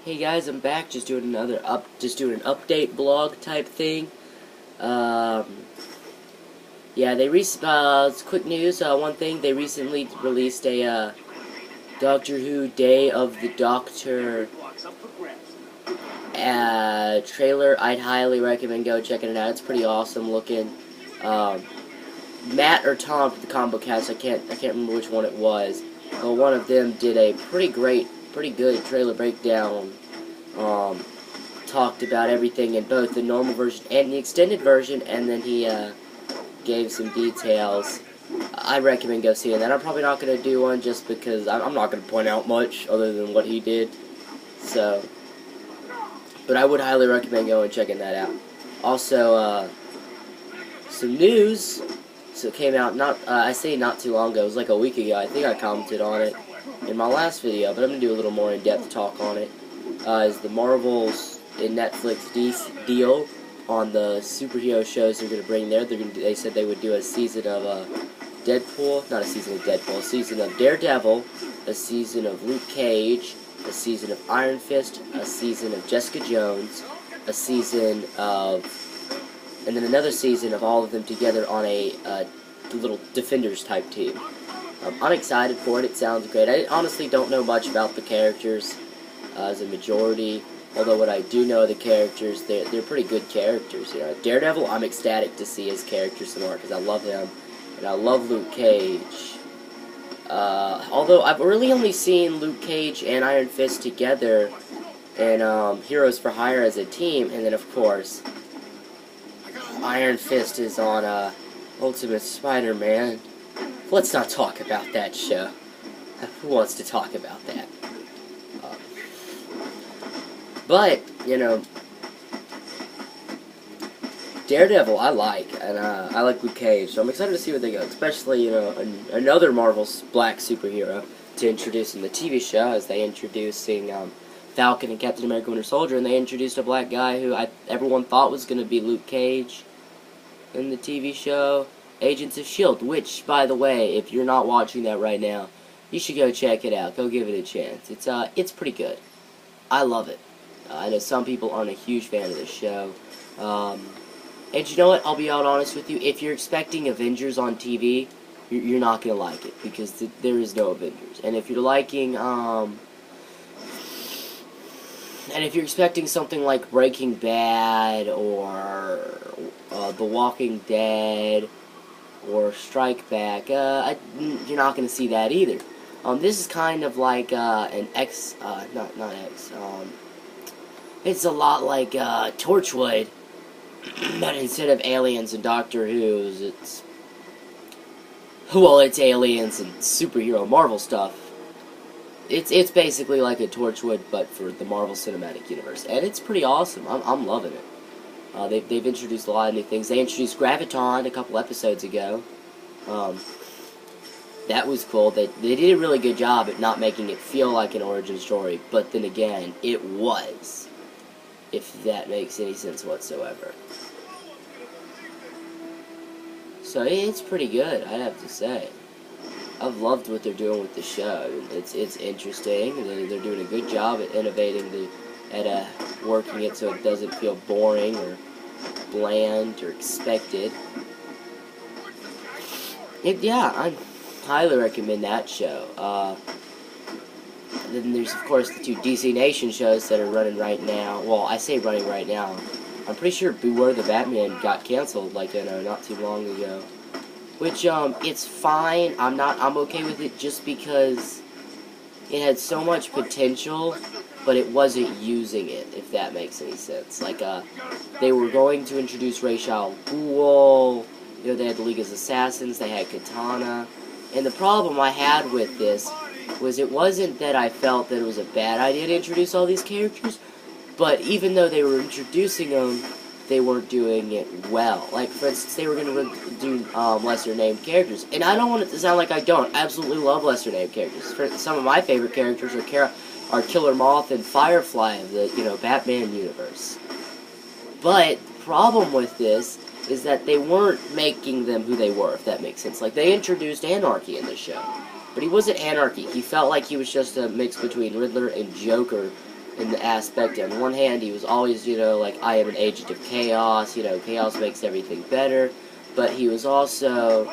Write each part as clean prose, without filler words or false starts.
Hey guys, I'm back. Just doing an update blog type thing. Yeah, it's quick news. One thing, they recently released a Doctor Who Day of the Doctor trailer. I'd highly recommend go checking it out. It's pretty awesome looking. Matt or Tom from the Combo Cast, I can't remember which one it was, but one of them did a pretty good trailer breakdown. Talked about everything in both the normal version and the extended version, and then he gave some details. I recommend go seeing that. I'm probably not going to do one just because I'm not going to point out much other than what he did. So, but I would highly recommend going and checking that out. Also, some news. So it came out I say not too long ago. It was like a week ago. I think I commented on it in my last video, but I'm going to do a little more in-depth talk on it. Is the Marvel's and Netflix deal on the superhero shows they're going to bring there. They said they would do a season of Deadpool, not a season of Deadpool, a season of Daredevil, a season of Luke Cage, a season of Iron Fist, a season of Jessica Jones, a season of, and then another season of all of them together on a little Defenders type team. I'm excited for it. It sounds great. I honestly don't know much about the characters as a majority. Although what I do know of the characters, they're pretty good characters. You know, Daredevil, I'm ecstatic to see his character some more because I love him, and I love Luke Cage. Although I've really only seen Luke Cage and Iron Fist together in Heroes for Hire as a team, and then of course Iron Fist is on Ultimate Spider-Man. Let's not talk about that show. Who wants to talk about that? But, you know, Daredevil I like, and I like Luke Cage, so I'm excited to see where they go, especially, you know, another Marvel's black superhero to introduce in the TV show, as they introducing Falcon and Captain America Winter Soldier, and they introduced a black guy who everyone thought was going to be Luke Cage in the TV show, Agents of S.H.I.E.L.D., which, by the way, if you're not watching that right now, you should go check it out. Go give it a chance. It's pretty good. I love it. I know some people aren't a huge fan of this show. And you know what? I'll be out honest with you. If you're expecting Avengers on TV, you're not going to like it. Because there is no Avengers. And if you're liking, and if you're expecting something like Breaking Bad, or The Walking Dead, or Strike Back, you're not going to see that either. This is kind of like an it's a lot like Torchwood, but instead of aliens and Doctor Who's, it's aliens and superhero Marvel stuff. It's basically like a Torchwood, but for the Marvel Cinematic Universe, and it's pretty awesome. I'm loving it. They've introduced a lot of new things. They introduced Graviton a couple episodes ago. That was cool. They did a really good job at not making it feel like an origin story, but then again, it was. If that makes any sense whatsoever. So it's pretty good, I'd have to say. I've loved what they're doing with the show. It's interesting. They're doing a good job at innovating at working it so it doesn't feel boring or bland or expected. Yeah, I highly recommend that show. Then there's, of course, the two DC Nation shows that are running right now. Well, I say running right now. I'm pretty sure Beware the Batman got canceled, like, not too long ago. Which, it's fine. I'm okay with it just because it had so much potential, but it wasn't using it, if that makes any sense. Like, they were going to introduce Ra's al Ghul. You know, they had the League of Assassins, they had Katana. And the problem I had with this was it wasn't that I felt that it was a bad idea to introduce all these characters, but even though they were introducing them, they weren't doing it well. Like, for instance, they were going to do lesser-named characters. And I don't want it to sound like I don't. I absolutely love lesser-named characters. Some of my favorite characters are Killer Moth and Firefly of the, Batman universe. But the problem with this is that they weren't making them who they were, if that makes sense. Like, they introduced Anarchy in the show. But he wasn't Anarchy. He felt like he was just a mix between Riddler and Joker in the aspect, on one hand, he was always, like, I am an agent of chaos, chaos makes everything better, but he was also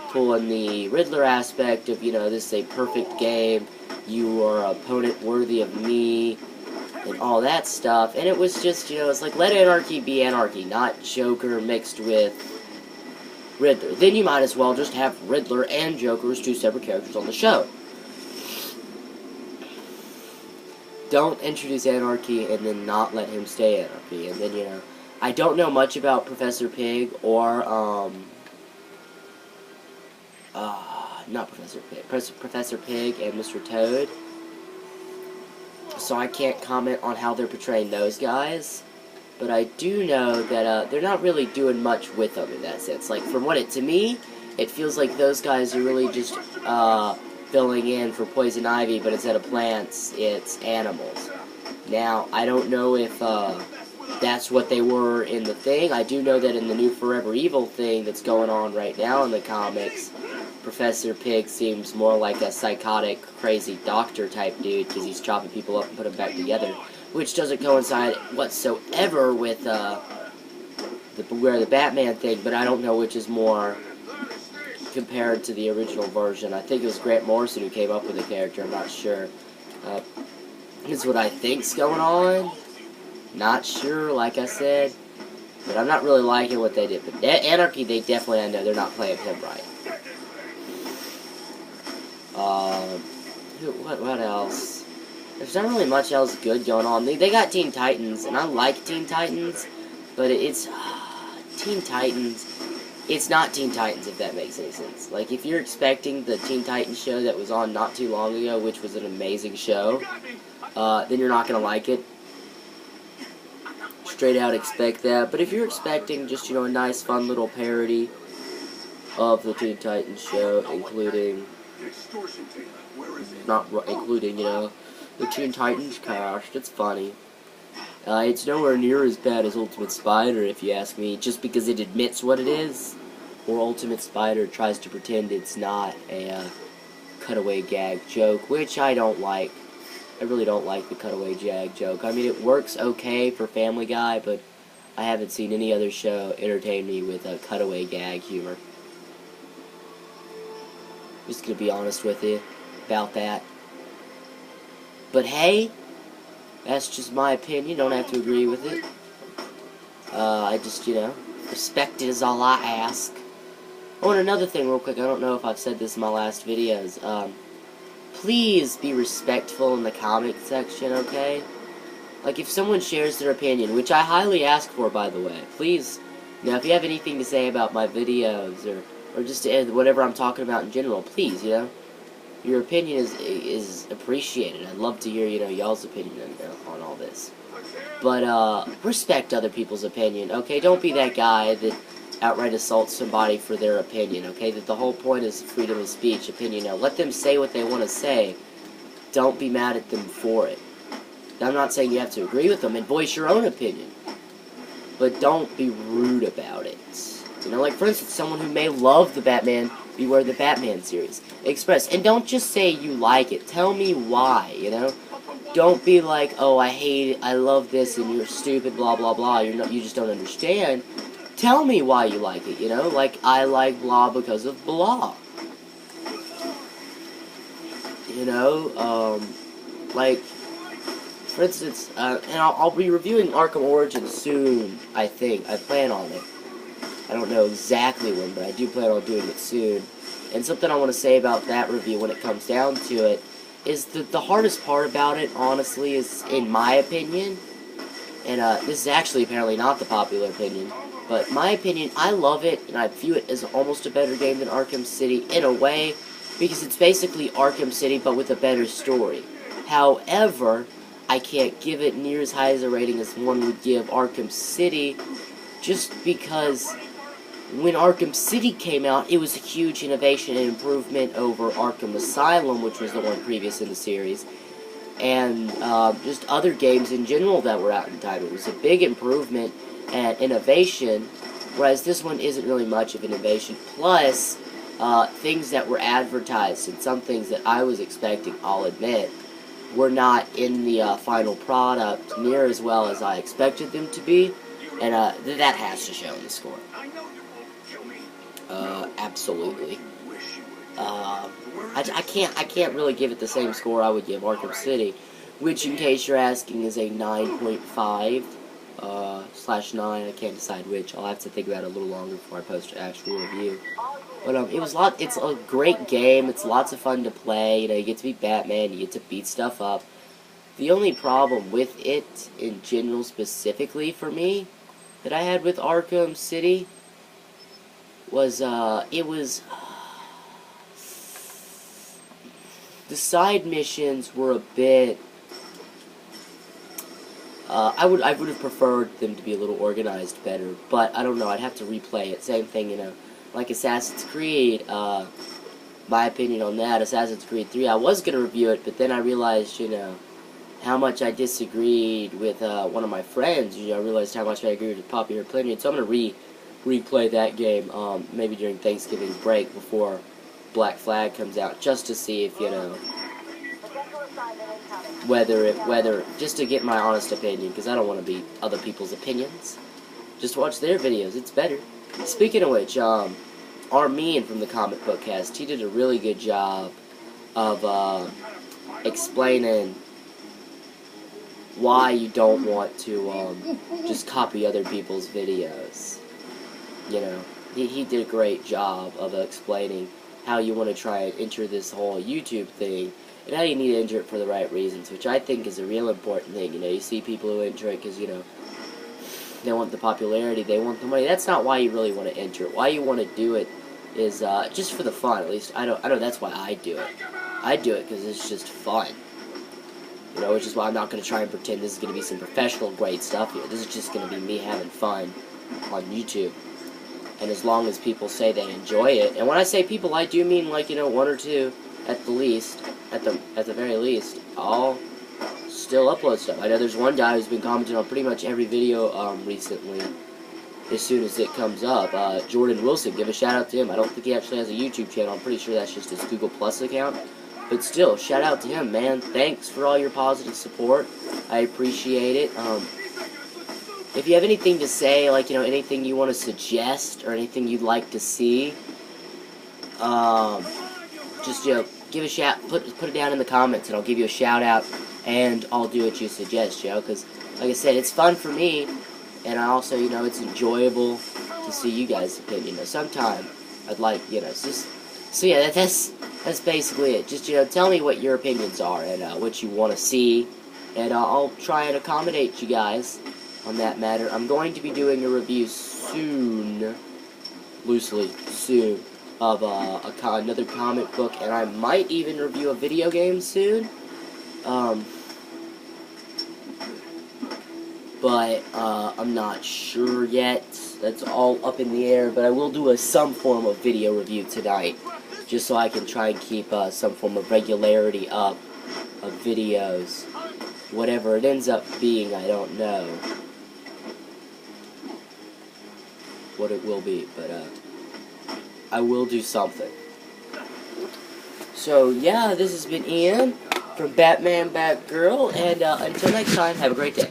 pulling the Riddler aspect of, this is a perfect game, you are an opponent worthy of me, and all that stuff, and it was just, it's like, let anarchy be anarchy, not Joker mixed with Riddler. Then you might as well just have Riddler and Joker as two separate characters on the show. Don't introduce anarchy and then not let him stay anarchy. And then, I don't know much about Professor Pig or, not Professor Pig, Professor Pig and Mr. Toad. So I can't comment on how they're portraying those guys. But I do know that, they're not really doing much with them in that sense. Like, to me, it feels like those guys are really just, filling in for Poison Ivy, but instead of plants, it's animals. Now, I don't know if that's what they were in the thing. I do know that in the new Forever Evil thing that's going on right now in the comics, Professor Pig seems more like a psychotic, crazy doctor type dude, because he's chopping people up and putting them back together, which doesn't coincide whatsoever with the Batman thing, but I don't know which is more compared to the original version. I think it was Grant Morrison who came up with the character, I'm not sure. This is what I think's going on. Not sure, like I said. But I'm not really liking what they did. But Anarchy, they definitely, I know, they're not playing him right. What else? There's not really much else good going on. They got Teen Titans, and I like Teen Titans, but it's... Teen Titans... It's not Teen Titans, if that makes any sense. Like, if you're expecting the Teen Titans show that was on not too long ago, which was an amazing show, then you're not going to like it. Straight out expect that. But if you're expecting just, a nice, fun little parody of the Teen Titans show, including, the Teen Titans cast, it's funny. It's nowhere near as bad as Ultimate Spider, if you ask me, just because it admits what it is, or Ultimate Spider tries to pretend it's not a cutaway gag joke, which I don't like. I really don't like the cutaway gag joke. I mean, it works okay for Family Guy, but I haven't seen any other show entertain me with a cutaway gag humor. Just gonna be honest with you about that. But hey, that's just my opinion. Don't have to agree with it. I just, respect it is all I ask. Oh, and another thing real quick. I don't know if I've said this in my last videos. Please be respectful in the comment section, okay? Like, if someone shares their opinion, which I highly ask for, by the way, please, if you have anything to say about my videos, or just whatever I'm talking about in general, please, your opinion is appreciated. I'd love to hear, y'all's opinion on all this. But, respect other people's opinion, okay? Don't be that guy that outright assaults somebody for their opinion, okay? That the whole point is freedom of speech, opinion. Let them say what they want to say. Don't be mad at them for it. I'm not saying you have to agree with them and voice your own opinion. But don't be rude about it. Like, for instance, someone who may love the Batman, Beware the Batman series. Express. And don't just say you like it. Tell me why, Don't be like, oh, I hate it, I love this, and you're stupid, blah, blah, blah. You just don't understand. Tell me why you like it, Like, I like blah because of blah. Like, for instance, and I'll be reviewing Arkham Origins soon, I think. I plan on it. I don't know exactly when, but I do plan on doing it soon. And something I want to say about that review when it comes down to it is that the hardest part about it, honestly, is, in my opinion, and this is actually apparently not the popular opinion, but my opinion, I love it, and I view it as almost a better game than Arkham City, in a way, because it's basically Arkham City, but with a better story. However, I can't give it near as high as a rating as one would give Arkham City, just because when Arkham City came out, it was a huge innovation and improvement over Arkham Asylum, which was the one previous in the series, and just other games in general that were out in time. It was a big improvement and innovation, whereas this one isn't really much of innovation. Plus, things that were advertised, and some things that I was expecting, I'll admit, were not in the final product near as well as I expected them to be, and that has to show in the score. Absolutely. I can't really give it the same score I would give Arkham City, which, in case you're asking, is a 9.5 / 9. I can't decide which. I'll have to think about it a little longer before I post an actual review. But it's a great game. It's lots of fun to play. You know, you get to be Batman. You get to beat stuff up. The only problem with it, in general, specifically for me, that I had with Arkham City was the side missions were a bit. I would have preferred them to be a little organized better, but I don't know. I'd have to replay it. Same thing, you know, like Assassin's Creed. My opinion on that, Assassin's Creed 3. I was gonna review it, but then I realized, you know, how much I disagreed with one of my friends. You know, I realized how much I agreed with popular opinion. So I'm gonna replay that game, maybe during Thanksgiving break before Black Flag comes out, just to see if, you know, whether just to get my honest opinion, because I don't want to beat other people's opinions. Just watch their videos, it's better. Speaking of which, Armin from the Comic Book Cast, he did a really good job of explaining why you don't want to just copy other people's videos. You know, he did a great job of explaining how you want to try and enter this whole YouTube thing, and how you need to enter it for the right reasons, which I think is a real important thing. You know, you see people who enter it because, you know, they want the popularity, they want the money. That's not why you really want to enter it. Why you want to do it is just for the fun. At least I know that's why I do it. I do it because it's just fun. You know, which is why I'm not going to try and pretend this is going to be some professional great stuff here. This is just going to be me having fun on YouTube. And as long as people say they enjoy it, and when I say people, I do mean, like, you know, one or two at the least, at the very least, I'll still upload stuff. I know there's one guy who's been commenting on pretty much every video recently, as soon as it comes up. Jordan Wilson, give a shout out to him. I don't think he actually has a YouTube channel. I'm pretty sure that's just his Google Plus account. But still, shout out to him, man. Thanks for all your positive support. I appreciate it. If you have anything to say, like, you know, anything you want to suggest or anything you'd like to see, just, you know, give a shout, put it down in the comments, and I'll give you a shout out, and I'll do what you suggest, you know, because, like I said, it's fun for me, and I also, you know, it's enjoyable to see you guys' opinion. You know, sometime I'd like, you know, just, so yeah, that's basically it. Just, you know, tell me what your opinions are, and what you want to see, and I'll try and accommodate you guys on that matter. I'm going to be doing a review soon, loosely, soon, of another comic book, and I might even review a video game soon. But I'm not sure yet. That's all up in the air, but I will do some form of video review tonight, just so I can try and keep some form of regularity up of videos. Whatever it ends up being, I don't know what it will be, but I will do something. So yeah, this has been Ian from Batman Batgirl, and until next time, have a great day.